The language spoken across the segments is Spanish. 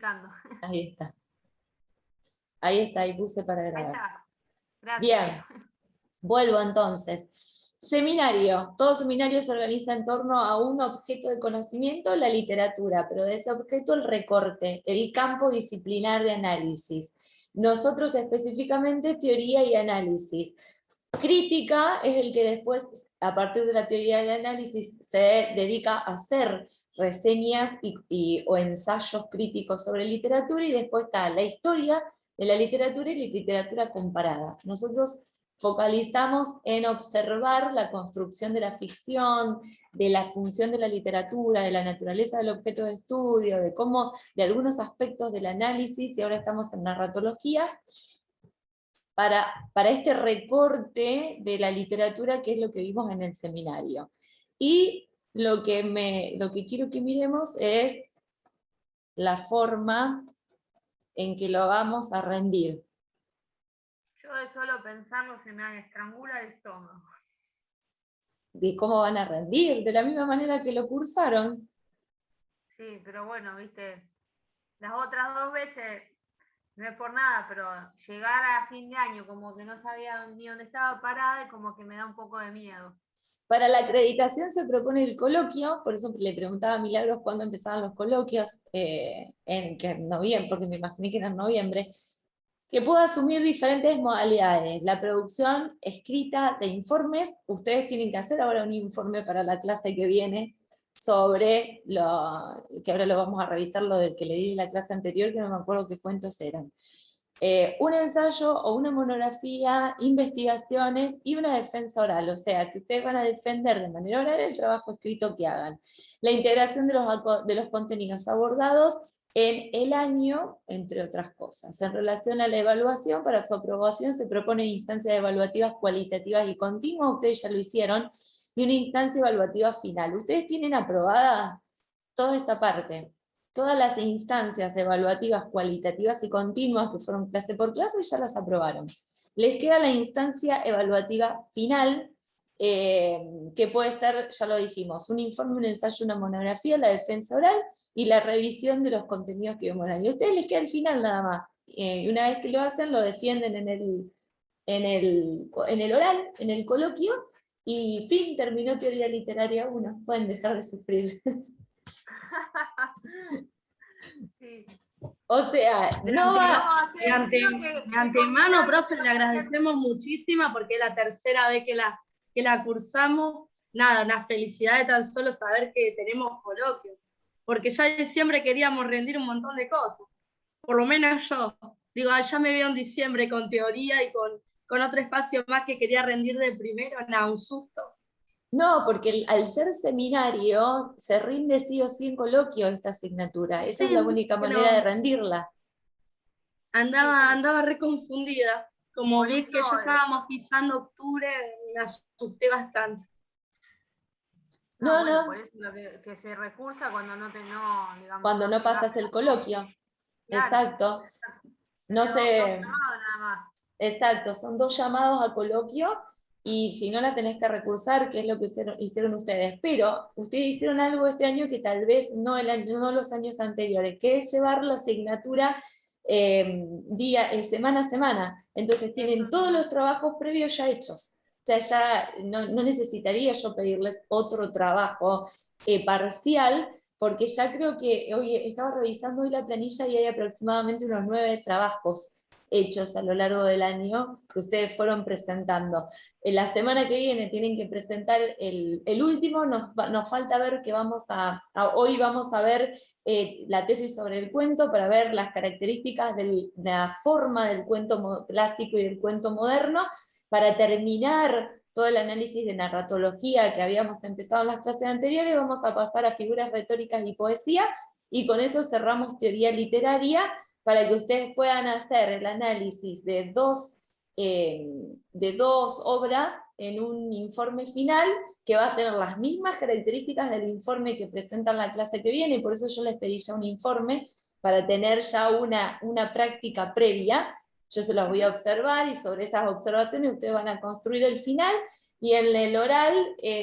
explicando. Ahí está. Ahí está, ahí puse para Ahí grabar. está. Gracias. Bien, vuelvo entonces. Seminario. Todo seminario se organiza en torno a un objeto de conocimiento, la literatura, pero de ese objeto el recorte, el campo disciplinar de análisis. Nosotros específicamente teoría y análisis. Crítica es el que después, a partir de la teoría del análisis, se dedica a hacer reseñas o ensayos críticos sobre literatura, y después está la historia de la literatura y la literatura comparada. Nosotros focalizamos en observar la construcción de la ficción, de la función de la literatura, de la naturaleza del objeto de estudio, de cómo, de algunos aspectos del análisis, y ahora estamos en narratología, para este recorte de la literatura, que es lo que vimos en el seminario. Y lo que quiero que miremos es la forma en que lo vamos a rendir. Yo de solo pensarlo se me estrangula el estómago. De cómo van a rendir, de la misma manera que lo cursaron. Sí, pero bueno, viste, las otras 2 veces, no es por nada, pero llegar a fin de año como que no sabía ni dónde estaba parada y como que me da un poco de miedo. Para la acreditación se propone el coloquio, por eso le preguntaba a Milagros cuándo empezaban los coloquios, en noviembre, porque me imaginé que era en noviembre, que pueda asumir diferentes modalidades. La producción escrita de informes, ustedes tienen que hacer ahora un informe para la clase que viene, sobre que ahora lo vamos a revisar, lo del que le di en la clase anterior, que no me acuerdo qué cuentos eran. Un ensayo o una monografía, investigaciones y una defensa oral, o sea, que ustedes van a defender de manera oral el trabajo escrito que hagan. La integración de los contenidos abordados en el año, entre otras cosas. En relación a la evaluación, para su aprobación se proponen instancias evaluativas cualitativas y continuas, ustedes ya lo hicieron, y una instancia evaluativa final. Ustedes tienen aprobada toda esta parte. Todas las instancias evaluativas, cualitativas y continuas que fueron clase por clase ya las aprobaron. Les queda la instancia evaluativa final, que puede ser, ya lo dijimos, un informe, un ensayo, una monografía, la defensa oral y la revisión de los contenidos que vemos ahí. A ustedes les queda el final nada más. Y una vez que lo hacen, lo defienden en el oral, en el coloquio, y fin, terminó teoría literaria 1. Pueden dejar de sufrir. Sí. O sea, no va. De antemano, profe, le agradecemos muchísimo porque es la tercera vez que la cursamos. Nada, una felicidad de tan solo saber que tenemos coloquio, porque ya siempre queríamos rendir un montón de cosas, por lo menos yo. Digo, ya me veo en diciembre con teoría y con otro espacio más que quería rendir de primero, nada, un susto. No, porque al ser seminario, se rinde sí o sí en coloquio esta asignatura. Esa es la única manera de rendirla. Andaba re confundida. Como vi que ya estábamos pisando octubre, me asusté bastante. No, bueno, por eso lo que se recursa cuando digamos, cuando no pasas el coloquio. Claro. Exacto. No sé. Nada más. Exacto, son 2 llamados a coloquio, y si no la tenés que recursar, que es lo que hicieron ustedes. Pero ustedes hicieron algo este año que tal vez no los años anteriores, que es llevar la asignatura semana a semana. Entonces tienen todos los trabajos previos ya hechos. O sea, ya no necesitaría yo pedirles otro trabajo parcial, porque ya creo que hoy estaba revisando hoy la planilla y hay aproximadamente unos 9 trabajos hechos a lo largo del año que ustedes fueron presentando. La semana que viene tienen que presentar el último, nos falta ver que hoy vamos a ver la tesis sobre el cuento, para ver las características de la forma del cuento clásico y del cuento moderno, para terminar todo el análisis de narratología que habíamos empezado en las clases anteriores. Vamos a pasar a figuras retóricas y poesía, y con eso cerramos teoría literaria, para que ustedes puedan hacer el análisis de dos obras en un informe final, que va a tener las mismas características del informe que presentan la clase que viene. Por eso yo les pedí ya un informe, para tener ya una práctica previa, Yo se las voy a observar y sobre esas observaciones ustedes van a construir el final, y en el oral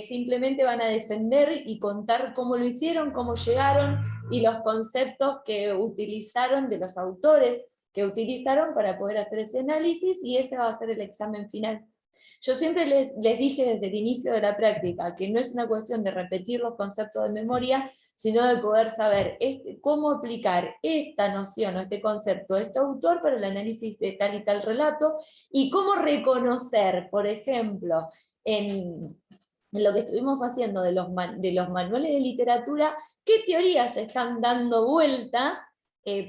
simplemente van a defender y contar cómo lo hicieron, cómo llegaron, y los conceptos que utilizaron, de los autores que utilizaron para poder hacer ese análisis, y ese va a ser el examen final. Yo siempre les dije desde el inicio de la práctica que no es una cuestión de repetir los conceptos de memoria, sino de poder saber cómo aplicar esta noción o este concepto de este autor para el análisis de tal y tal relato, y cómo reconocer, por ejemplo, en lo que estuvimos haciendo de los manuales de literatura, qué teorías están dando vueltas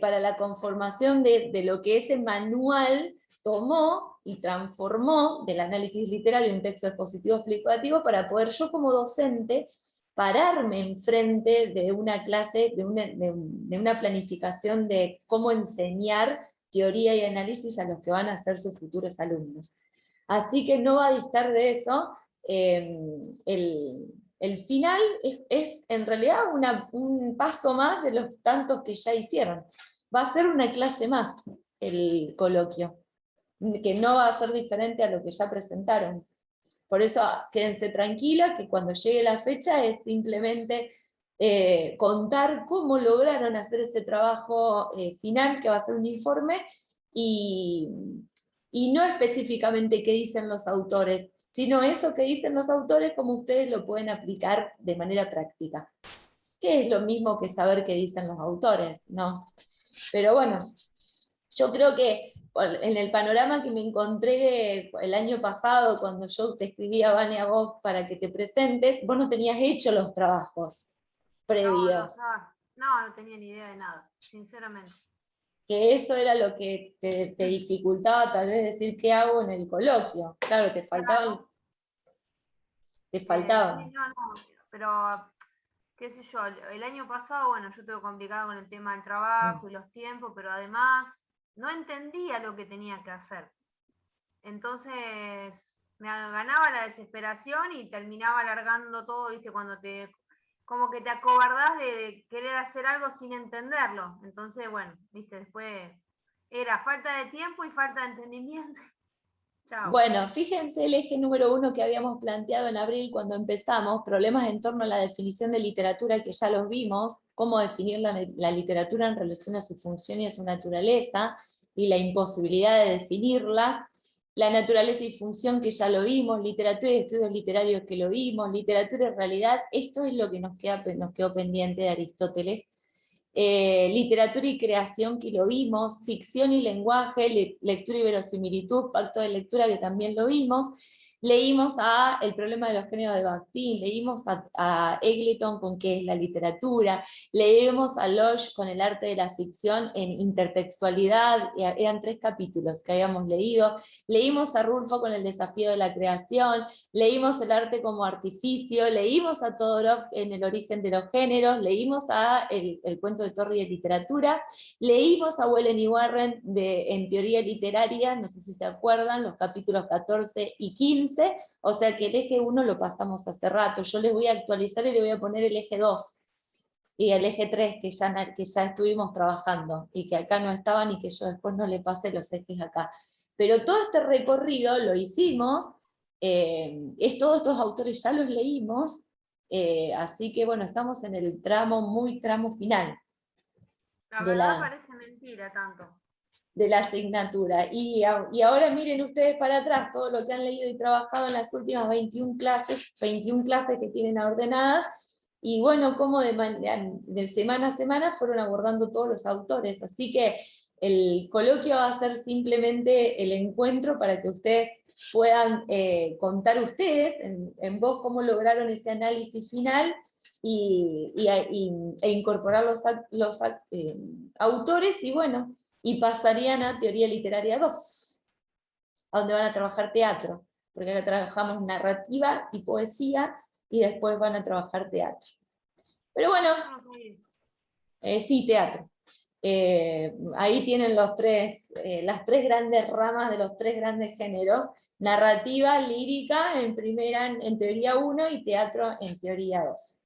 para la conformación de lo que ese manual tomó y transformó del análisis literario en un texto expositivo explicativo, para poder yo como docente pararme enfrente de una clase, de una planificación de cómo enseñar teoría y análisis a los que van a ser sus futuros alumnos. Así que no va a distar de eso. El final es en realidad un paso más de los tantos que ya hicieron. Va a ser una clase más el coloquio, que no va a ser diferente a lo que ya presentaron. Por eso quédense tranquilas, que cuando llegue la fecha es simplemente contar cómo lograron hacer ese trabajo final, que va a ser un informe, y no específicamente qué dicen los autores, sino eso que dicen los autores, cómo ustedes lo pueden aplicar de manera práctica. Que es lo mismo que saber qué dicen los autores, ¿no? Pero bueno, yo creo que en el panorama que me encontré el año pasado, cuando yo te escribía, Vane, a vos para que te presentes, vos no tenías hecho los trabajos previos. No tenía ni idea de nada, sinceramente. Que eso era lo que te dificultaba tal vez decir qué hago en el coloquio. Claro, te faltaban. Te faltaban. Sí, pero qué sé yo, el año pasado, bueno, yo estuve complicado con el tema del trabajo y los tiempos, pero además no entendía lo que tenía que hacer. Entonces me ganaba la desesperación y terminaba alargando todo, ¿viste? Cuando como que te acobardás de querer hacer algo sin entenderlo. Entonces, bueno, ¿viste? Después era falta de tiempo y falta de entendimiento. Chao. Bueno, fíjense el eje número 1 que habíamos planteado en abril cuando empezamos, problemas en torno a la definición de literatura, que ya los vimos, cómo definir la literatura en relación a su función y a su naturaleza, y la imposibilidad de definirla. La naturaleza y función, que ya lo vimos, literatura y estudios literarios, que lo vimos, literatura y realidad, esto es lo que nos quedó pendiente de Aristóteles. Literatura y creación, que lo vimos, ficción y lenguaje, lectura y verosimilitud, pacto de lectura, que también lo vimos. Leímos a El problema de los géneros de Bakhtin, leímos a Eggleton con qué es la literatura, leímos a Lodge con el arte de la ficción en intertextualidad, eran 3 capítulos que habíamos leído, leímos a Rulfo con el desafío de la creación, leímos el arte como artificio, leímos a Todorov en el origen de los géneros, leímos a el cuento de Torri de literatura, leímos a Wellen y Warren en teoría literaria, no sé si se acuerdan, los capítulos 14 y 15, o sea que el eje 1 lo pasamos hace rato. Yo les voy a actualizar y le voy a poner el eje 2 y el eje 3 que ya estuvimos trabajando y que acá no estaban y que yo después no le pasé los ejes acá. Pero todo este recorrido lo hicimos, todos estos autores ya los leímos, así que bueno, estamos en el tramo final. La verdad parece mentira tanto. De la asignatura. Y ahora miren ustedes para atrás todo lo que han leído y trabajado en las últimas 21 clases que tienen ordenadas, y bueno, cómo de semana a semana fueron abordando todos los autores. Así que el coloquio va a ser simplemente el encuentro para que ustedes puedan contar ustedes en voz cómo lograron ese análisis final e incorporar los autores, y bueno, y pasarían a Teoría Literaria 2, a donde van a trabajar teatro, porque acá trabajamos narrativa y poesía, y después van a trabajar teatro. Pero bueno, sí, teatro. Ahí tienen las 3 grandes ramas de los 3 grandes géneros: narrativa, lírica en teoría 1 y teatro en teoría 2.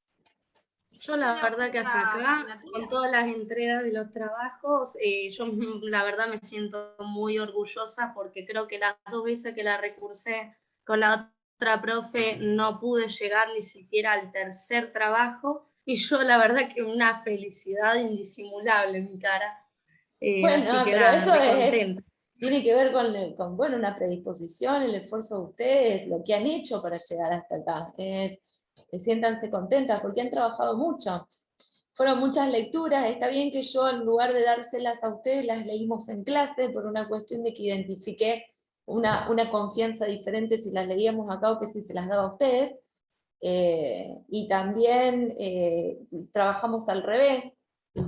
Yo la verdad que hasta acá, asignatura. con todas las entregas de los trabajos, yo la verdad me siento muy orgullosa porque creo que las 2 veces que la recursé con la otra profe no pude llegar ni siquiera al tercer trabajo y yo la verdad que una felicidad indisimulable en mi cara. Así Bueno, que pero nada, eso re contenta. tiene que ver con, bueno, una predisposición, el esfuerzo de ustedes, lo que han hecho para llegar hasta acá. Siéntanse contentas porque han trabajado mucho. Fueron muchas lecturas, está bien que yo en lugar de dárselas a ustedes las leímos en clase por una cuestión de que identifiqué una confianza diferente si las leíamos acá o que si se las daba a ustedes. Y también trabajamos al revés.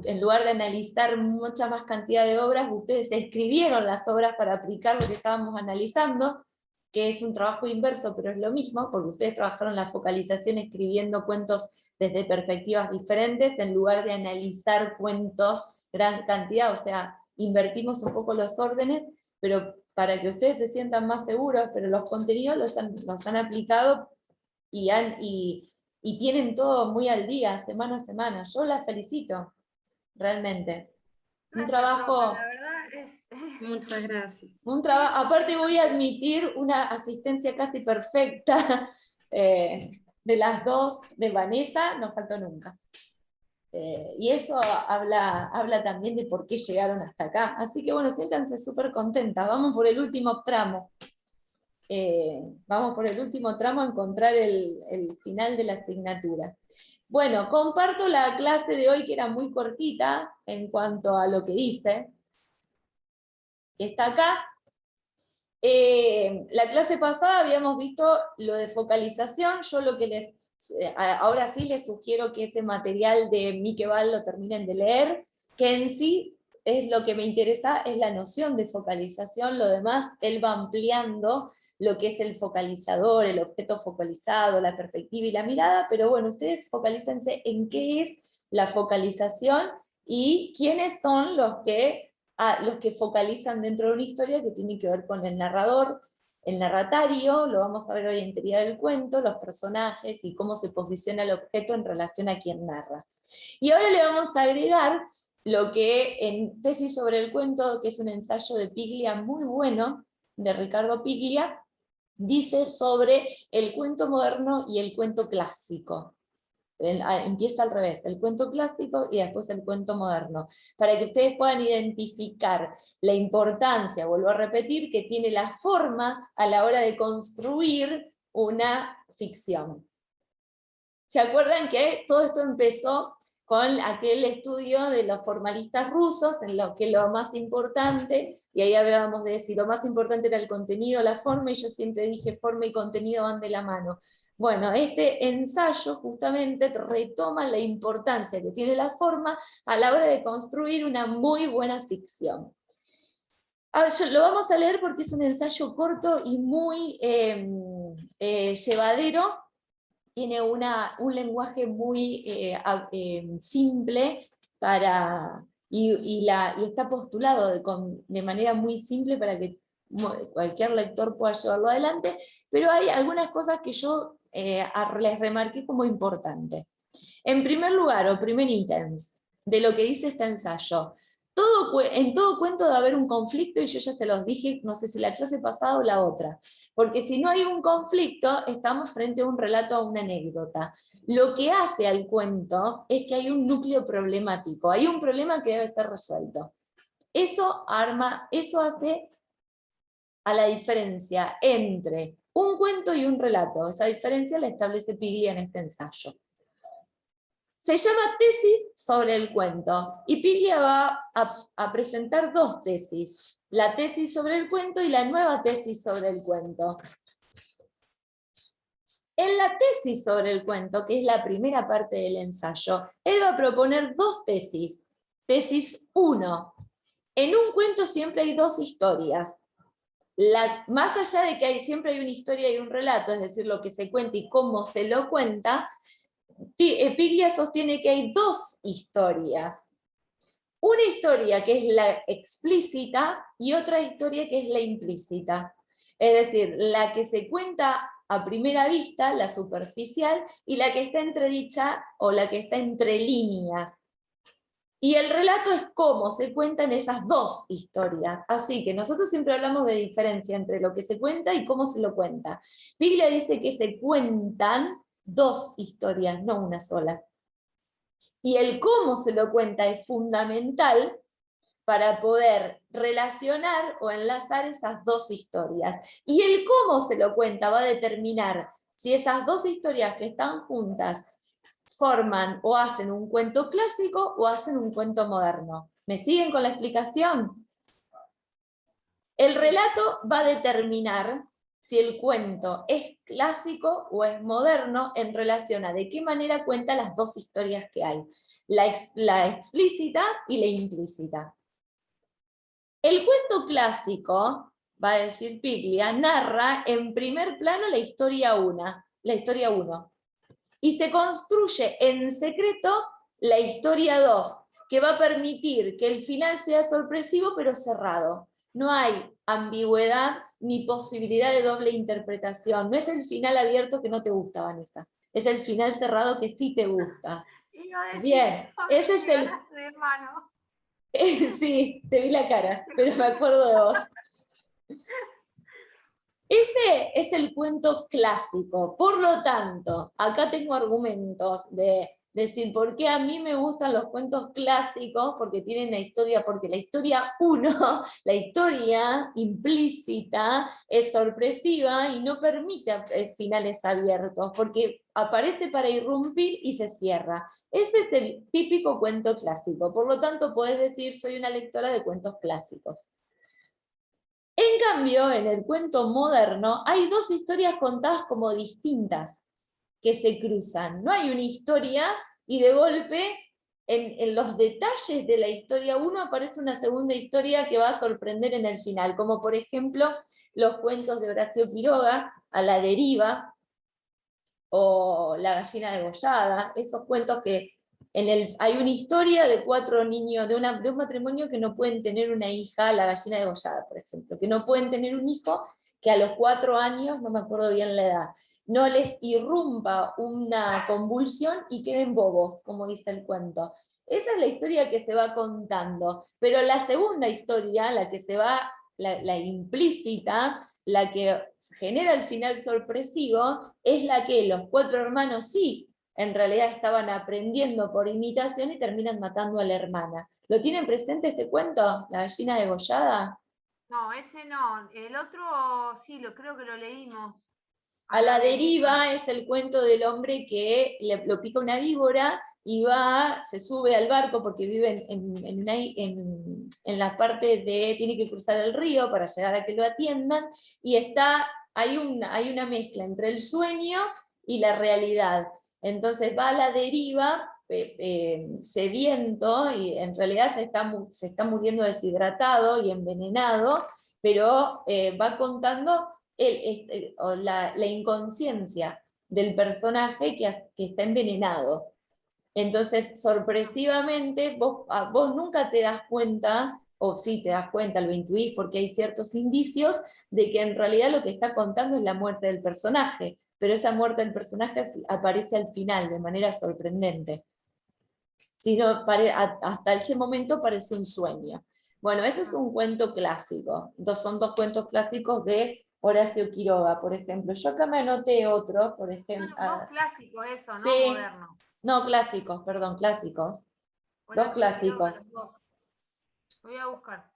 En lugar de analizar mucha más cantidad de obras, ustedes escribieron las obras para aplicar lo que estábamos analizando, que es un trabajo inverso, pero es lo mismo, porque ustedes trabajaron la focalización escribiendo cuentos desde perspectivas diferentes, en lugar de analizar cuentos gran cantidad, o sea, invertimos un poco los órdenes, pero para que ustedes se sientan más seguros, pero los contenidos los han aplicado y tienen todo muy al día, semana a semana. Yo las felicito, realmente. Un Gracias, profe, trabajo, la verdad es... Muchas gracias. aparte voy a admitir una asistencia casi perfecta de las dos, de Vanessa, no faltó nunca. Y eso habla también de por qué llegaron hasta acá. Así que bueno, siéntanse súper contentas. Vamos por el último tramo. Vamos por el último tramo a encontrar el final de la asignatura. Bueno, comparto la clase de hoy que era muy cortita en cuanto a lo que hice, que está acá. La clase pasada habíamos visto lo de focalización, yo lo que ahora sí les sugiero que ese material de Miqueval lo terminen de leer, que en sí es lo que me interesa, es la noción de focalización, lo demás él va ampliando lo que es el focalizador, el objeto focalizado, la perspectiva y la mirada, pero bueno, ustedes focalícense en qué es la focalización y quiénes son los que focalizan dentro de una historia que tiene que ver con el narrador, el narratario, lo vamos a ver hoy en teoría del cuento, los personajes y cómo se posiciona el objeto en relación a quien narra. Y ahora le vamos a agregar lo que en Tesis sobre el cuento, que es un ensayo de Piglia muy bueno, de Ricardo Piglia, dice sobre el cuento moderno y el cuento clásico. Empieza al revés, el cuento clásico y después el cuento moderno, para que ustedes puedan identificar la importancia, vuelvo a repetir, que tiene la forma a la hora de construir una ficción. ¿Se acuerdan que todo esto empezó con aquel estudio de los formalistas rusos, en lo que lo más importante, y ahí hablábamos de si lo más importante era el contenido, la forma, y yo siempre dije forma y contenido van de la mano. Bueno, este ensayo justamente retoma la importancia que tiene la forma a la hora de construir una muy buena ficción. Ahora, lo vamos a leer porque es un ensayo corto y muy llevadero, tiene un lenguaje muy simple y está postulado de manera muy simple para que cualquier lector pueda llevarlo adelante, pero hay algunas cosas que yo les remarqué como importantes. En primer lugar, o primer ítem de lo que dice este ensayo, en todo cuento debe haber un conflicto, y yo ya se los dije, no sé si la clase pasada o la otra, porque si no hay un conflicto, estamos frente a un relato, a una anécdota. Lo que hace al cuento es que hay un núcleo problemático, hay un problema que debe ser resuelto. Eso hace a la diferencia entre un cuento y un relato. Esa diferencia la establece Piglia en este ensayo. Se llama tesis sobre el cuento, y Piglia va a presentar dos tesis, la tesis sobre el cuento y la nueva tesis sobre el cuento. En la tesis sobre el cuento, que es la primera parte del ensayo, él va a proponer dos tesis. Tesis 1. En un cuento siempre hay dos historias. Más allá de que siempre hay una historia y un relato, es decir, lo que se cuenta y cómo se lo cuenta, Piglia sostiene que hay dos historias. Una historia que es la explícita y otra historia que es la implícita. Es decir, la que se cuenta a primera vista, la superficial, y la que está entredicha o la que está entre líneas. Y el relato es cómo se cuentan esas dos historias. Así que nosotros siempre hablamos de diferencia entre lo que se cuenta y cómo se lo cuenta. Piglia dice que se cuentan dos historias, no una sola. Y el cómo se lo cuenta es fundamental para poder relacionar o enlazar esas dos historias. Y el cómo se lo cuenta va a determinar si esas dos historias que están juntas forman o hacen un cuento clásico o hacen un cuento moderno. ¿Me siguen con la explicación? El relato va a determinar si el cuento es clásico o es moderno en relación a de qué manera cuenta las dos historias que hay, la explícita y la implícita. El cuento clásico, va a decir Piglia, narra en primer plano la historia 1, y se construye en secreto la historia 2, que va a permitir que el final sea sorpresivo pero cerrado. No hay ambigüedad ni posibilidad de doble interpretación. No es el final abierto que no te gusta, Vanessa. Es el final cerrado que sí te gusta. Bien, ese es el... Sí, te vi la cara, pero me acuerdo de vos. Ese es el cuento clásico. Por lo tanto, acá tengo argumentos de decir por qué a mí me gustan los cuentos clásicos, porque tienen la historia, porque la historia 1, la historia implícita, es sorpresiva y no permite finales abiertos, porque aparece para irrumpir y se cierra. Ese es el típico cuento clásico. Por lo tanto, podés decir, soy una lectora de cuentos clásicos. En cambio, en el cuento moderno, hay dos historias contadas como distintas, que se cruzan. No hay una historia y de golpe, en los detalles de la historia 1 aparece una segunda historia que va a sorprender en el final, como por ejemplo los cuentos de Horacio Quiroga, A la deriva, o La gallina degollada, esos cuentos que hay una historia de 4 niños, de un matrimonio que no pueden tener una hija, La gallina degollada, por ejemplo, que no pueden tener un hijo que a los 4 años, no me acuerdo bien la edad, no les irrumpa una convulsión y queden bobos, como dice el cuento. Esa es la historia que se va contando, pero la segunda historia, la que se va, la implícita, la que genera el final sorpresivo, es la que los 4 hermanos sí, en realidad estaban aprendiendo por imitación y terminan matando a la hermana. ¿Lo tienen presente este cuento? ¿La gallina degollada? No, ese no. El otro sí, creo que lo leímos. A la deriva es el cuento del hombre que lo pica una víbora y se sube al barco porque vive en la parte de, tiene que cruzar el río para llegar a que lo atiendan, y hay una mezcla entre el sueño y la realidad. Entonces va a la deriva, sediento, y en realidad se está muriendo deshidratado y envenenado, pero va contando la inconsciencia del personaje que está envenenado. Entonces, sorpresivamente, vos nunca te das cuenta, o sí te das cuenta, lo intuís, porque hay ciertos indicios de que en realidad lo que está contando es la muerte del personaje, pero esa muerte del personaje aparece al final de manera sorprendente. Hasta ese momento parece un sueño. Bueno, eso es un cuento clásico. Son 2 cuentos clásicos de Horacio Quiroga, por ejemplo. Yo acá me anoté otro, por ejemplo. Dos clásicos, eso, sí, no moderno. No, clásicos, perdón, clásicos. Horacio 2 clásicos. Quiroga, voy a buscar.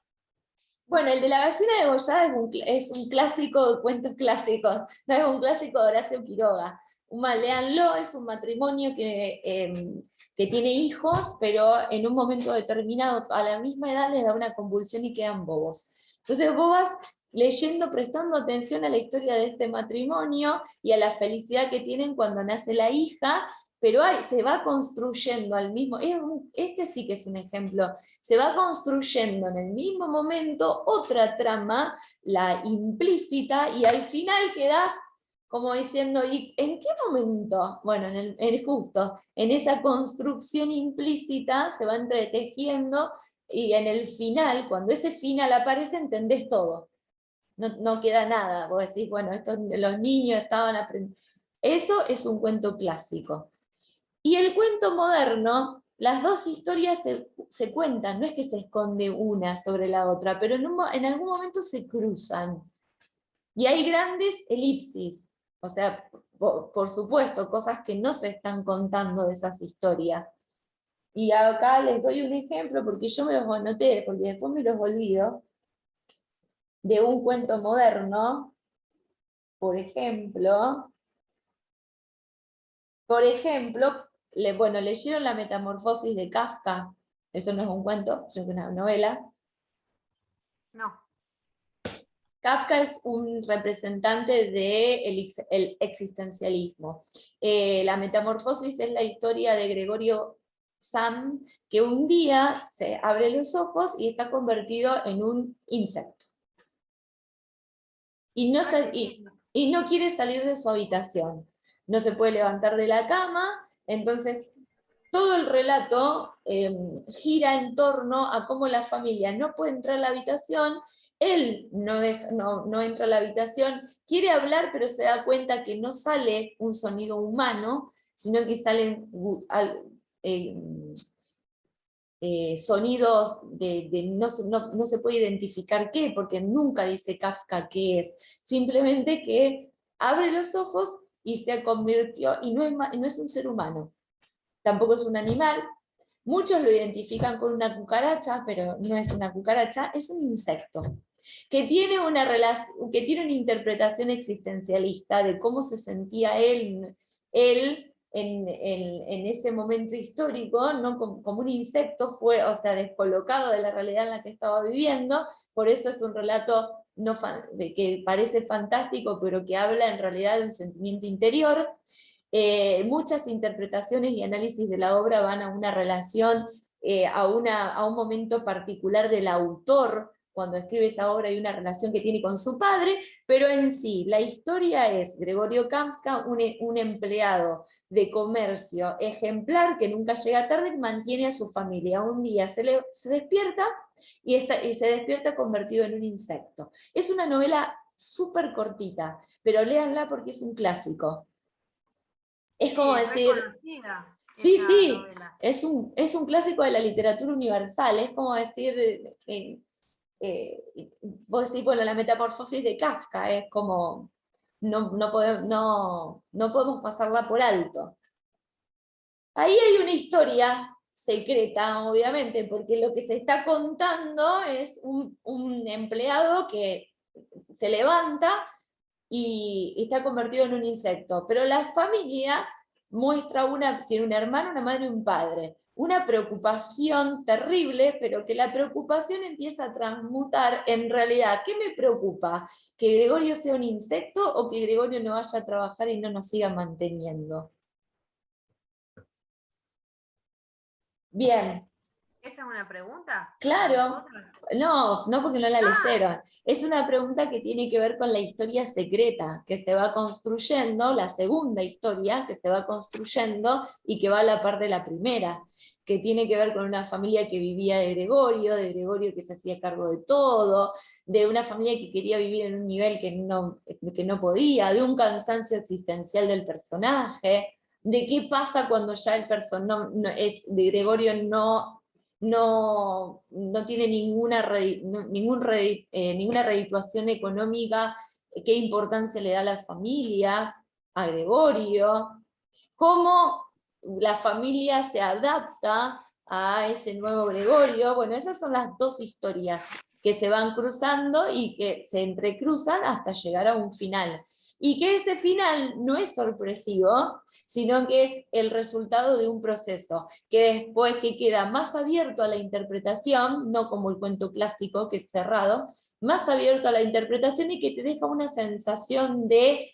Bueno, el de la gallina degollada es un clásico de cuentos clásicos, no es un clásico de Horacio Quiroga. Léanlo, es un matrimonio que tiene hijos, pero en un momento determinado, a la misma edad, les da una convulsión y quedan bobos. Entonces vos vas leyendo, prestando atención a la historia de este matrimonio y a la felicidad que tienen cuando nace la hija, pero se va construyendo al mismo, este sí que es un ejemplo, se va construyendo en el mismo momento otra trama, la implícita, y al final quedás como diciendo, ¿y en qué momento? Bueno, justo en esa construcción implícita se va entretejiendo, y en el final, cuando ese final aparece, entendés todo. no queda nada. Vos decís, bueno, los niños estaban aprendiendo. Eso es un cuento clásico. Y el cuento moderno, las dos historias se cuentan, no es que se esconde una sobre la otra, pero en algún momento se cruzan. Y hay grandes elipsis, o sea, por supuesto, cosas que no se están contando de esas historias. Y acá les doy un ejemplo, porque yo me los anoté, porque después me los olvido, de un cuento moderno, por ejemplo, ¿leyeron La Metamorfosis de Kafka? Eso no es un cuento, es una novela. No. Kafka es un representante del existencialismo. La Metamorfosis es la historia de Gregorio Sam, que un día se abre los ojos y está convertido en un insecto. Y no quiere salir de su habitación. No se puede levantar de la cama, entonces todo el relato gira en torno a cómo la familia no puede entrar a la habitación, él no entra a la habitación, quiere hablar, pero se da cuenta que no sale un sonido humano, sino que salen sonidos no se puede identificar qué, porque nunca dice Kafka qué es, simplemente que abre los ojos y se convirtió, y no es un ser humano, tampoco es un animal. Muchos lo identifican con una cucaracha, pero no es una cucaracha, es un insecto, que tiene que tiene una interpretación existencialista de cómo se sentía él en ese momento histórico, ¿no? Como un insecto, o sea, descolocado de la realidad en la que estaba viviendo. Por eso es un relato que parece fantástico, pero que habla en realidad de un sentimiento interior. Muchas interpretaciones y análisis de la obra van a una relación, a un momento particular del autor. Cuando escribe esa obra hay una relación que tiene con su padre, pero en sí, la historia es Gregorio Kafka, un empleado de comercio ejemplar que nunca llega tarde y mantiene a su familia. Un día se despierta y se despierta convertido en un insecto. Es una novela súper cortita, pero léanla porque es un clásico. Es como decir, sí, es un clásico de la literatura universal, es como decir, vos decís, bueno, La Metamorfosis de Kafka, es como, no podemos pasarla por alto. Ahí hay una historia secreta, obviamente, porque lo que se está contando es un empleado que se levanta y está convertido en un insecto, pero la familia tiene un hermano, una madre y un padre, una preocupación terrible, pero que la preocupación empieza a transmutar en realidad. ¿Qué me preocupa? ¿Que Gregorio sea un insecto o que Gregorio no vaya a trabajar y no nos siga manteniendo? Bien. ¿Esa es una pregunta? Claro, no porque no la leyeron. Es una pregunta que tiene que ver con la historia secreta que se va construyendo, la segunda historia que se va construyendo y que va a la par de la primera, que tiene que ver con una familia que vivía de Gregorio que se hacía cargo de todo, de una familia que quería vivir en un nivel que no podía, de un cansancio existencial del personaje, de qué pasa cuando ya el personaje de Gregorio no tiene ninguna redituación económica, qué importancia le da a la familia, a Gregorio, cómo la familia se adapta a ese nuevo Gregorio. Bueno, esas son las dos historias que se van cruzando y que se entrecruzan hasta llegar a un final. Y que ese final no es sorpresivo, sino que es el resultado de un proceso, que después que queda más abierto a la interpretación, no como el cuento clásico que es cerrado, más abierto a la interpretación y que te deja una sensación de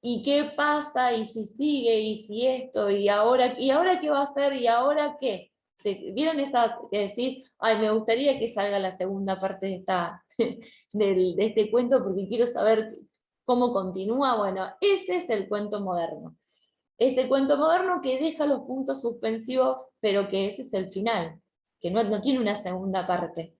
¿y qué pasa? ¿Y si sigue? ¿Y si esto? ¿Y ahora qué va a hacer? ¿Y ahora qué? ¿Vieron esa que decir, ay, me gustaría que salga la segunda parte de este cuento porque quiero saber cómo continúa? Bueno, ese es el cuento moderno. Ese cuento moderno que deja los puntos suspensivos, pero que ese es el final, que no tiene una segunda parte.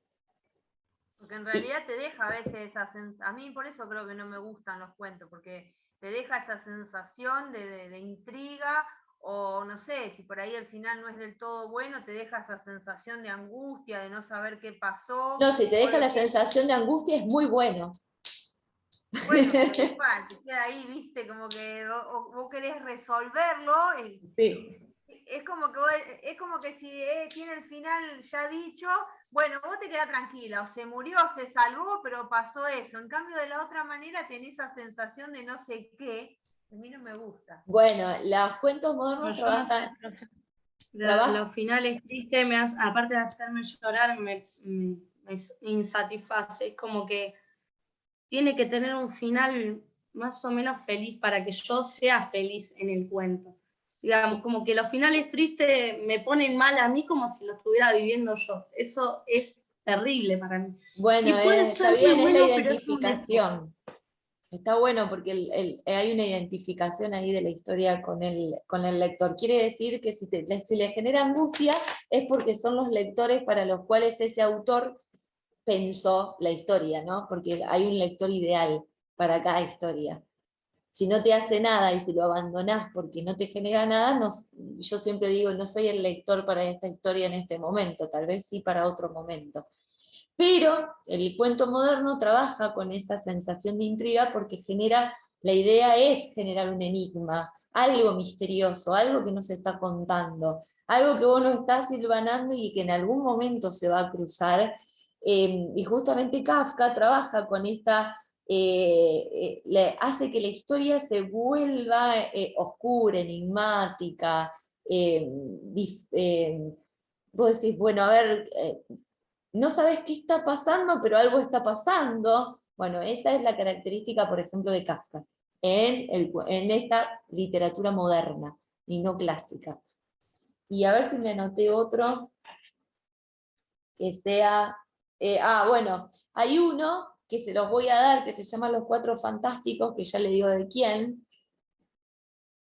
Porque en realidad te deja a veces esa sensación, a mí por eso creo que no me gustan los cuentos, porque te deja esa sensación de intriga, o no sé, si por ahí el final no es del todo bueno, te deja esa sensación de angustia, de no saber qué pasó. No, si te o deja de la que- sensación de angustia es muy bueno. Bueno, pero igual, te queda ahí, viste, como que vos querés resolverlo. Sí. Es como que es como que si tiene el final ya dicho, bueno, vos te quedás tranquila, o se murió, se salvó, pero pasó eso. En cambio, de la otra manera tenés esa sensación de no sé qué, a mí no me gusta. Bueno, los cuentos No, modernos yo no sé, trabajan, profe. trabajan. Los finales tristes, aparte de hacerme llorar, me insatisface. Es como que tiene que tener un final más o menos feliz para que yo sea feliz en el cuento. Digamos, como que los finales tristes me ponen mal a mí como si lo estuviera viviendo yo. Eso es terrible para mí. Bueno, Y puede está ser muy bien, es la bueno, pero es un riesgo. identificación. Está bueno porque hay una identificación ahí de la historia con el lector. Quiere decir que si le genera angustia es porque son los lectores para los cuales ese autor pensó la historia, ¿no? Porque hay un lector ideal para cada historia. Si no te hace nada y si lo abandonás porque no te genera nada, yo siempre digo, no soy el lector para esta historia en este momento, tal vez sí para otro momento. Pero el cuento moderno trabaja con esa sensación de intriga porque la idea es generar un enigma, algo misterioso, algo que no se está contando, algo que vos no estás silvanando y que en algún momento se va a cruzar. Y justamente Kafka trabaja con hace que la historia se vuelva oscura, enigmática. Vos decís, bueno, a ver, no sabes qué está pasando, pero algo está pasando. Bueno, esa es la característica, por ejemplo, de Kafka, en esta literatura moderna y no clásica. Y a ver si me anoté otro que sea... bueno, hay uno que se los voy a dar, que se llama Los Cuatro Fantásticos, que ya le digo de quién,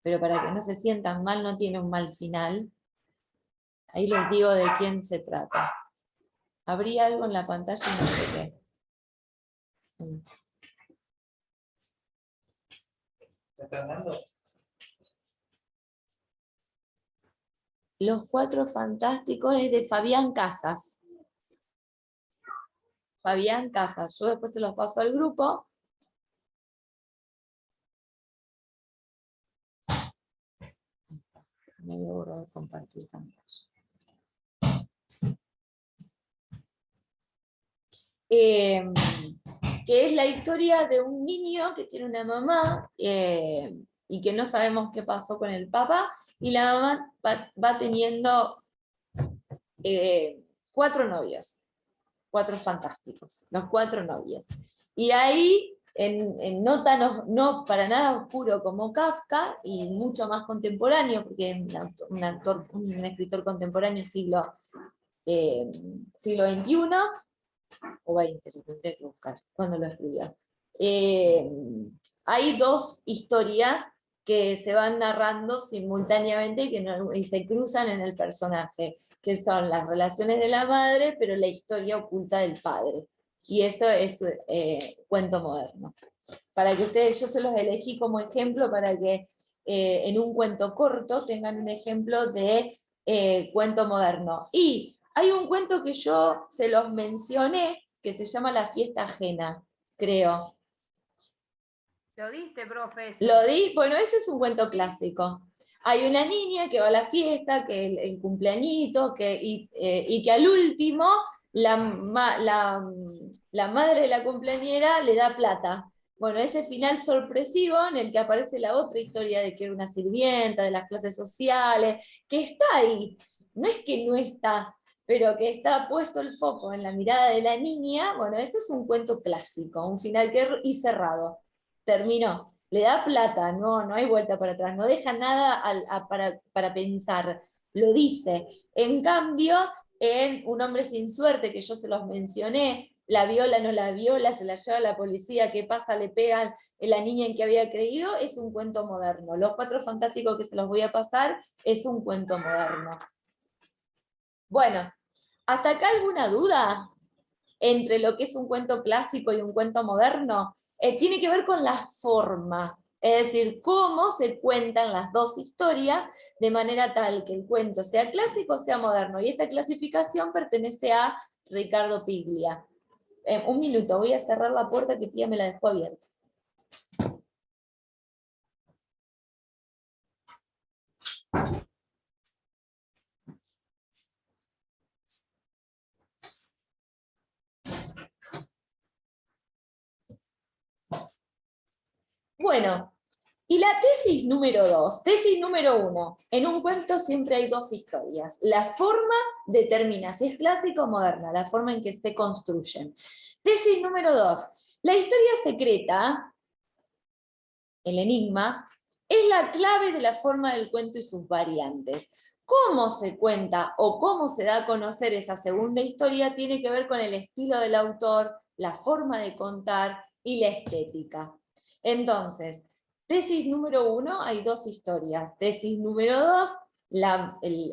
pero para que no se sientan mal, no tiene un mal final. Ahí les digo de quién se trata. Abrí algo en la pantalla y no sé qué. Los Cuatro Fantásticos es de Fabián Casas. Fabián Casas. Yo después se los paso al grupo. Se me había borrado compartir pantalla. Que es la historia de un niño que tiene una mamá y que no sabemos qué pasó con el papá, y la mamá va teniendo 4 novios, 4 fantásticos, los 4 novios. Y ahí, no para nada oscuro como Kafka, y mucho más contemporáneo, porque es un escritor contemporáneo siglo XXI, o 20, lo tendré que buscar, cuando lo escribió. Hay 2 historias que se van narrando simultáneamente y se cruzan en el personaje, que son las relaciones de la madre, pero la historia oculta del padre. Y eso es cuento moderno. Para que ustedes, yo se los elegí como ejemplo para que en un cuento corto tengan un ejemplo de cuento moderno. Y hay un cuento que yo se los mencioné, que se llama La fiesta ajena, creo. ¿Lo diste, profe? Lo di, bueno, ese es un cuento clásico. Hay una niña que va a la fiesta, que el cumpleañito, y que al último la madre de la cumpleañera le da plata. Bueno, ese final sorpresivo en el que aparece la otra historia de que era una sirvienta, de las clases sociales, que está ahí. No es que no está, pero que está puesto el foco en la mirada de la niña. Bueno, ese es un cuento clásico, un final y cerrado. Terminó. Le da plata, no hay vuelta para atrás, no deja nada para pensar, lo dice. En cambio, en Un hombre sin suerte, que yo se los mencioné, la viola, no la viola, se la lleva la policía, qué pasa, le pegan la niña en que había creído, es un cuento moderno. Los Cuatro Fantásticos que se los voy a pasar es un cuento moderno. Bueno, ¿hasta acá alguna duda? entre lo que es un cuento clásico y un cuento moderno, tiene que ver con la forma. Es decir, cómo se cuentan las dos historias de manera tal que el cuento sea clásico o sea moderno. Y esta clasificación pertenece a Ricardo Piglia. Un minuto, voy a cerrar la puerta que Pía me la dejó abierta. Bueno, y la tesis número 2, tesis número 1, en un cuento siempre hay dos historias. La forma determina si es clásica o moderna, la forma en que se construyen. Tesis número 2, la historia secreta, el enigma, es la clave de la forma del cuento y sus variantes. Cómo se cuenta o cómo se da a conocer esa segunda historia tiene que ver con el estilo del autor, la forma de contar y la estética. Entonces, tesis número 1, hay dos historias. Tesis número 2,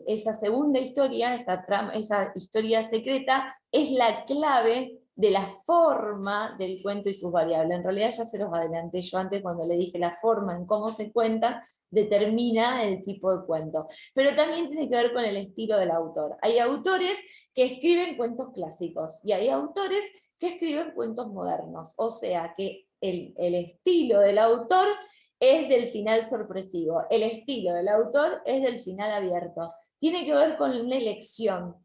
esa segunda historia, esa historia secreta, es la clave de la forma del cuento y sus variables. En realidad ya se los adelanté yo antes cuando le dije la forma en cómo se cuenta, determina el tipo de cuento. Pero también tiene que ver con el estilo del autor. Hay autores que escriben cuentos clásicos y hay autores que escriben cuentos modernos. O sea que el estilo del autor es del final sorpresivo, el estilo del autor es del final abierto. Tiene que ver con una elección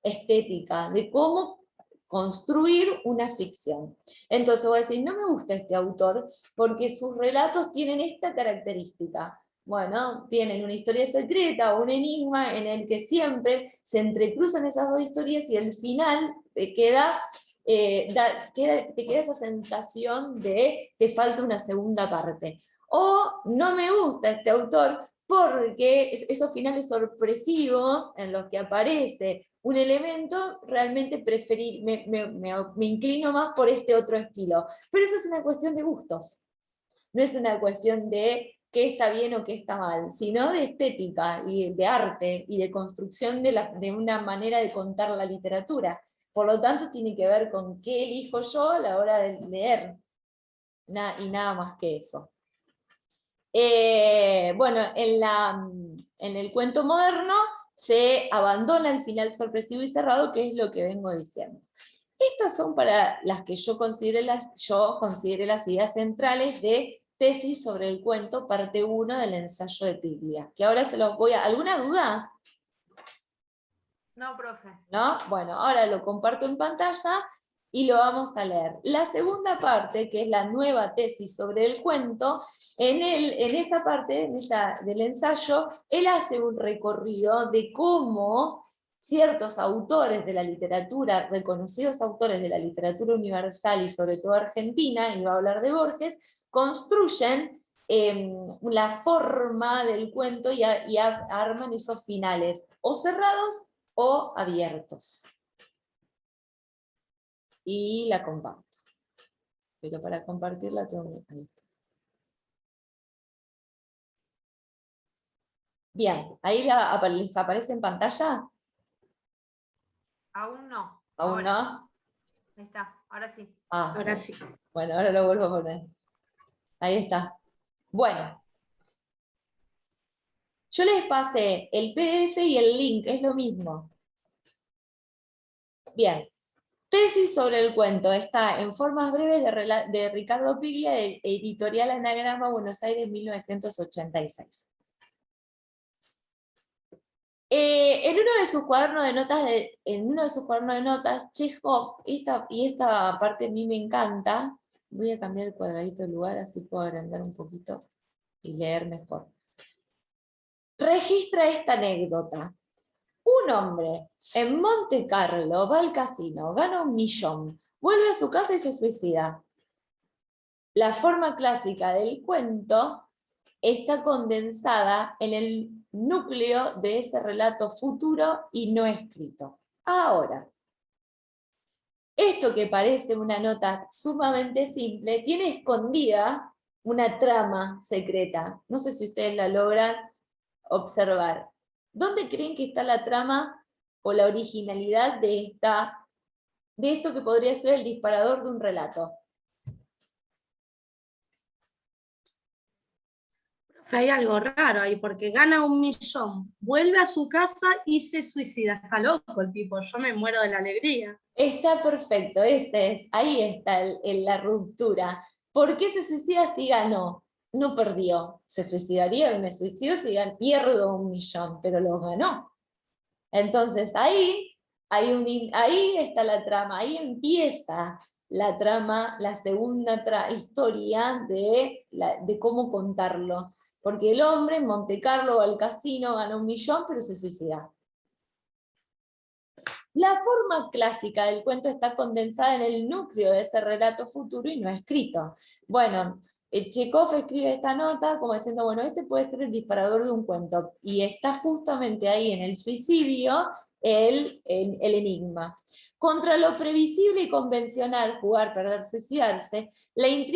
estética de cómo construir una ficción. Entonces voy a decir, no me gusta este autor porque sus relatos tienen esta característica. Bueno, tienen una historia secreta o un enigma en el que siempre se entrecruzan esas dos historias y al final te queda esa sensación de que falta una segunda parte. O no me gusta este autor porque esos finales sorpresivos en los que aparece un elemento, realmente me inclino más por este otro estilo. Pero eso es una cuestión de gustos. No es una cuestión de qué está bien o qué está mal, sino de estética y de arte y de construcción de una manera de contar la literatura. Por lo tanto, tiene que ver con qué elijo yo a la hora de leer. Y nada más que eso. Bueno, en el cuento moderno se abandona el final sorpresivo y cerrado, que es lo que vengo diciendo. Estas son para las que yo consideré las ideas centrales de tesis sobre el cuento, parte 1 del ensayo de Piglia. Que ahora se los voy a... ¿Alguna duda? No, profe. ¿No? Bueno, ahora lo comparto en pantalla y lo vamos a leer. La segunda parte, que es la nueva tesis sobre el cuento, en esa parte del ensayo, él hace un recorrido de cómo ciertos autores de la literatura, reconocidos autores de la literatura universal y sobre todo argentina, y va a hablar de Borges, construyen la forma del cuento y arman esos finales, o cerrados o abiertos. Y la comparto. Pero para compartirla tengo que... Ahí está. Bien, ahí les aparece en pantalla. Aún no. ¿Aún no? Ahí está, ahora sí. Ahora sí. Bueno, ahora lo vuelvo a poner. Ahí está. Bueno. Yo les pasé el PDF y el link, es lo mismo. Bien. Tesis sobre el cuento, está en Formas Breves de Ricardo Piglia, editorial Anagrama, Buenos Aires, 1986. En uno de sus cuadernos de notas, Chekhov, y esta parte a mí me encanta, voy a cambiar el cuadradito de lugar, así puedo agrandar un poquito y leer mejor. Registra esta anécdota. Un hombre en Monte Carlo va al casino, gana 1 millón, vuelve a su casa y se suicida. La forma clásica del cuento está condensada en el núcleo de ese relato futuro y no escrito. Ahora, esto que parece una nota sumamente simple, tiene escondida una trama secreta. No sé si ustedes la logran observar. ¿Dónde creen que está la trama o la originalidad de esta de esto que podría ser el disparador de un relato? Hay algo raro ahí, porque gana 1 millón, vuelve a su casa y se suicida. Está loco el tipo, yo me muero de la alegría. Está perfecto, ahí está la ruptura. ¿Por qué se suicida si ganó? No perdió. Se suicidaría, me suicido si pierdo 1 millón, pero lo ganó. Entonces ahí está la trama, ahí empieza la trama, la segunda historia de cómo contarlo. Porque el hombre en Monte Carlo va al casino, gana 1 millón, pero se suicida. La forma clásica del cuento está condensada en el núcleo de ese relato futuro y no escrito. Bueno, Chekhov escribe esta nota como diciendo, bueno, este puede ser el disparador de un cuento, y está justamente ahí en el suicidio el enigma. Contra lo previsible y convencional, jugar, perder, suicidarse, la intriga